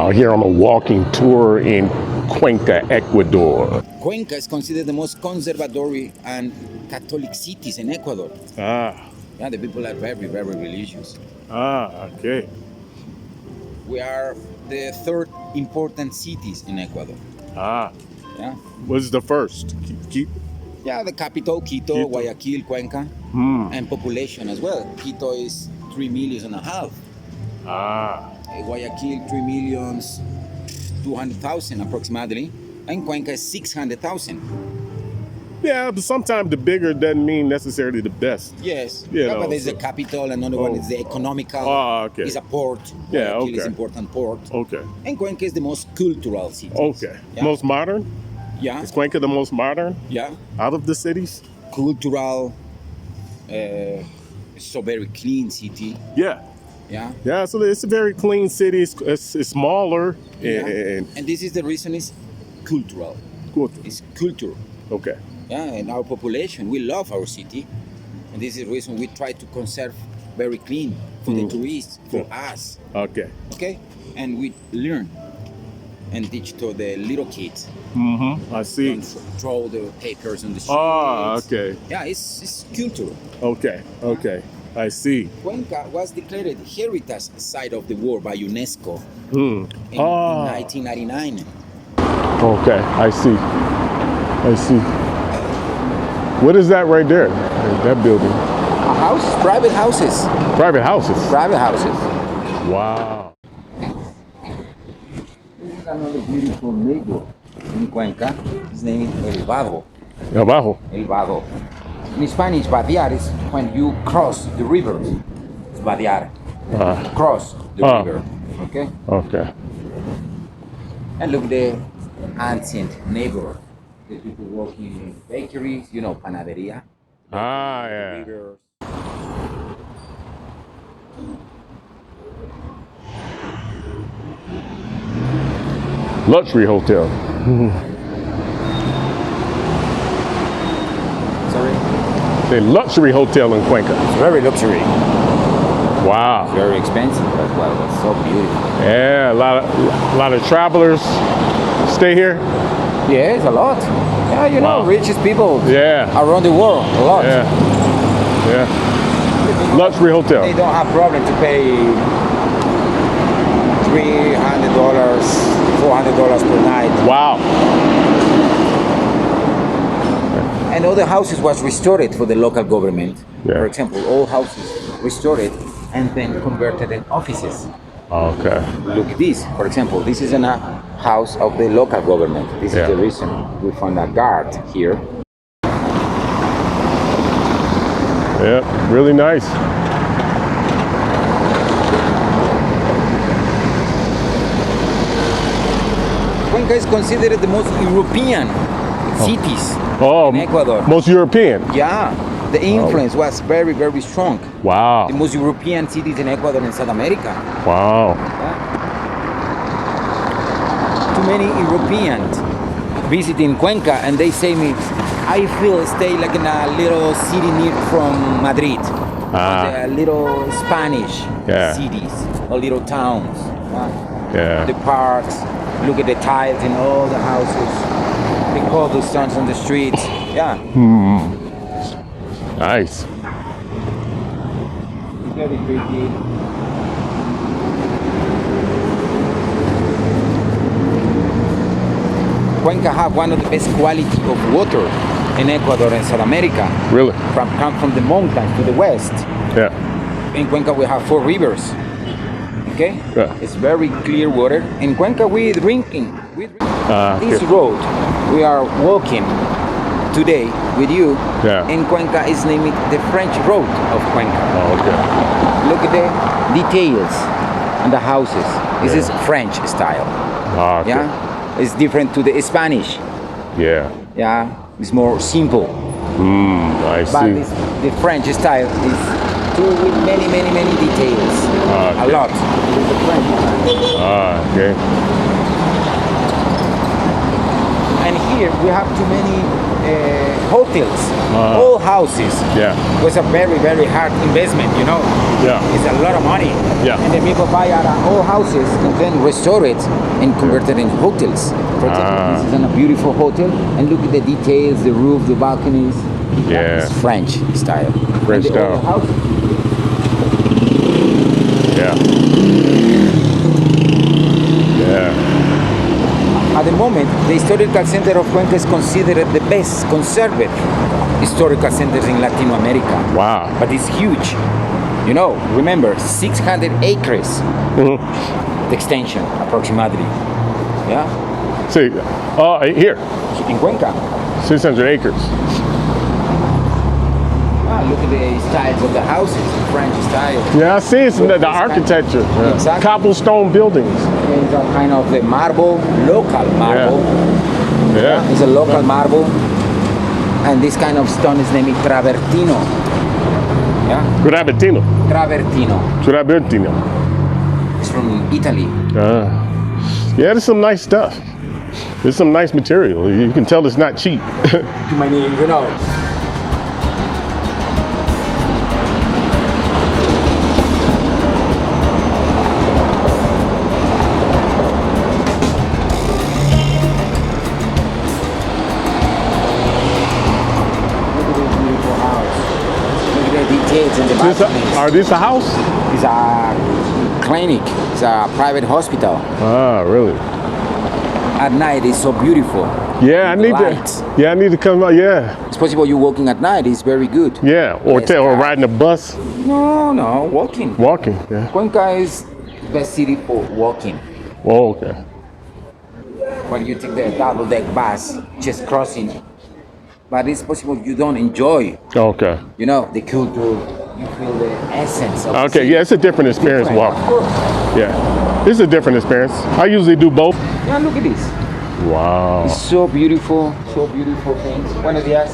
out here on a walking tour in Cuenca, Ecuador. Cuenca is considered the most conservatory and Catholic cities in Ecuador. Ah, Yeah, the people are very, very religious. okay. We are the third important cities in Ecuador. Ah, Yeah, what's the first? yeah, the capital, Quito, Quito. Guayaquil, Cuenca, and population as well. Quito is 3 million and a half. Ah, Guayaquil 3 millions 200,000 approximately, and Cuenca is 600,000. yeah, but sometimes the bigger doesn't mean necessarily the best. Yes, You yeah, know, but there's so- the capital, another one is the economical. Ah, okay. Is a port. Yeah, Guayaquil is okay. important port. Okay. And Cuenca is the most cultural city. Okay. Yeah. Most modern? Yeah, Is Cuenca the most modern yeah. out of the cities? Cultural, so very clean city. Yeah. Yeah. Yeah, so it's a very clean city. It's smaller. Yeah. And And this is the reason is cultural. good. It's culture. Okay. Yeah, and our population, we love our city. And this is the reason we try to conserve very clean for the tourists, for us. Okay. Okay? And we learn and teach to the little kids. I see. Don't throw the papers on the streets. Ah, okay. Yeah, it's culture. Okay. Okay. I see. Cuenca was declared heritage site of the world by UNESCO Hmm. in 1999. Okay. I see. I see. What is that right there? That building? A house, private houses. Private houses. Private houses. Wow. This is another beautiful neighbor in Cuenca. His name is El Vado. Abajo. El Vado. In Spanish, vadear is when you cross the river. It's vadear. Cross the river. Okay? Okay. And look the ancient neighbor. The people working in bakeries, you know, panaderia. Ah, yeah. Rivers. Luxury hotel. Sorry? The luxury hotel in Cuenca. It's very luxury. Wow. Very expensive as well. It's so beautiful. Yeah, a lot of travelers stay here. Yes, a lot. Yeah, you know, Wow. richest people Yeah. around the world. A lot. Yeah. Yeah. Luxury They hotel. don't have problem to pay $300, $400 per night. Wow. And all the houses was restored for the local government. Yeah. For example, all houses restored and then converted in offices. Okay. Look this, for example, this is a house of the local government. This Yeah. is the reason we found a guard here. Yeah. Really nice. Cuenca is considered the most European cities Oh, in Ecuador. most European. Yeah, the influence was very, very strong. Wow. The most European cities in Ecuador and South America. Wow. Too many Europeans visiting Cuenca, and they say me, I feel stay like in a little city near from Madrid. A little Spanish cities, or little towns. Yeah. The parks, look at the tiles in all the houses, the cobblestones on the streets. Yeah. Nice. It's very pretty. Cuenca have one of the best quality of water in Ecuador and South America. Really? Come from the mountains to the west. Yeah. In Cuenca we have 4 rivers. Okay? Yeah. It's very clear water. In Cuenca we drinking. This Okay. road we are walking today with you in Cuenca is named the French Road of Cuenca. Oh, okay. Look at the details and the houses. This is French style. Okay. Yeah? It's different to the Spanish. Yeah. Yeah? It's more simple. I see. But the French style is with many, many, many details. Okay. A lot. It's the French style. Okay. And here we have too many hotels, all houses. Yeah. It was a very, very hard investment, you know. Yeah. It's a lot of money. Yeah. And the people buy our old houses and then restore it and convert it into hotels. For example, this is in a beautiful hotel, and look at the details, the roof, the balconies. Yeah. It's French style. French And the style. old house, Yeah. Yeah. at the moment, the historical center of Cuenca is considered the best conserved historical centers in Latin America. Wow. But it's huge. You know, remember, 600 acres, the extension, approximately. Yeah? See, here, In Cuenca. 600 acres. Look at the styles of the houses, the French style. Yeah, I see it's the architecture. Yeah. Exactly. Cobblestone buildings. It's a kind of the marble, local marble. Yeah. It's a local marble. And this kind of stone is named Travertino. Yeah? Travertino. Travertino. Travertino. It's from Italy. Yeah, there's some nice stuff. There's some nice material. You can tell it's not cheap. Too many, you know. In the Are this a house? It's a clinic. It's a private hospital. Ah, really? At night, it's so beautiful. Yeah, I need lights. to. Yeah, I need to come out. Yeah. It's possible you're walking at night. It's very good. Yeah, or Yes, or riding a bus, No, walking. walking. Yeah. Cuenca is the best city for walking. Oh, okay. When you take the double deck bus, just crossing. But it's possible you don't enjoy, Okay. you know, the culture. You feel the essence of the Okay. city. Yeah, it's a different experience Different, walking. of course. Yeah, it's a different experience. I usually do both. Yeah, look at this. Wow. It's so beautiful things. Buenos días.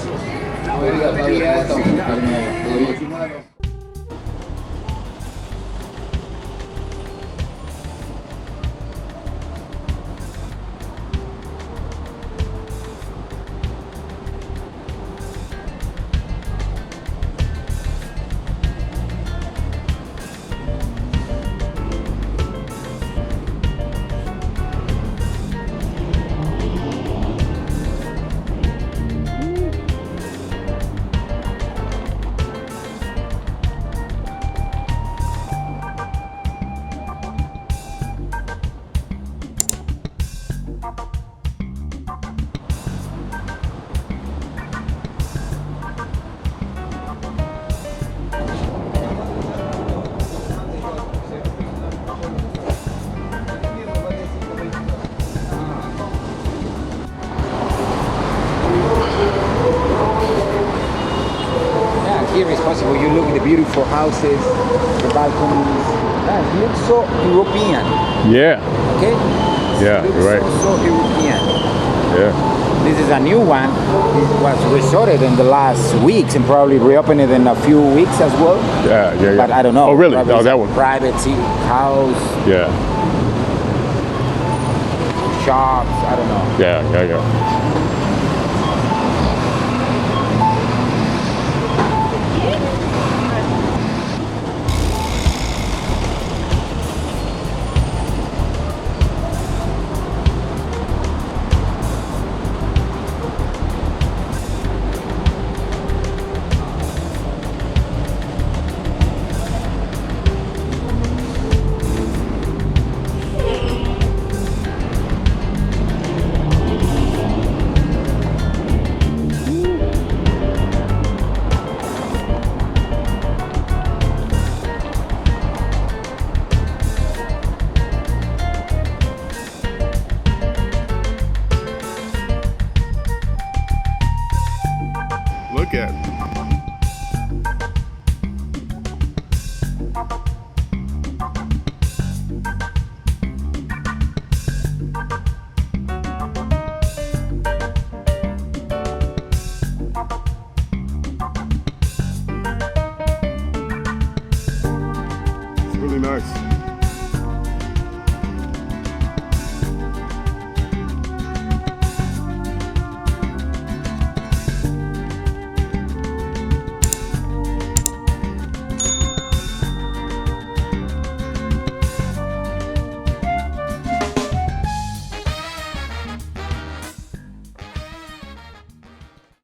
Here is possible. You look at the beautiful houses, the balconies. Yeah, it looks so European. Yeah. Okay? Yeah, It looks you're right. so European. Yeah. This is a new one. It was resorted in the last weeks and probably reopened it in a few weeks as well. Yeah. But I don't know. Oh, really? Probably Oh, it's that a one. Private house, Yeah. shops. I don't know. Yeah. Look at it. It's really nice.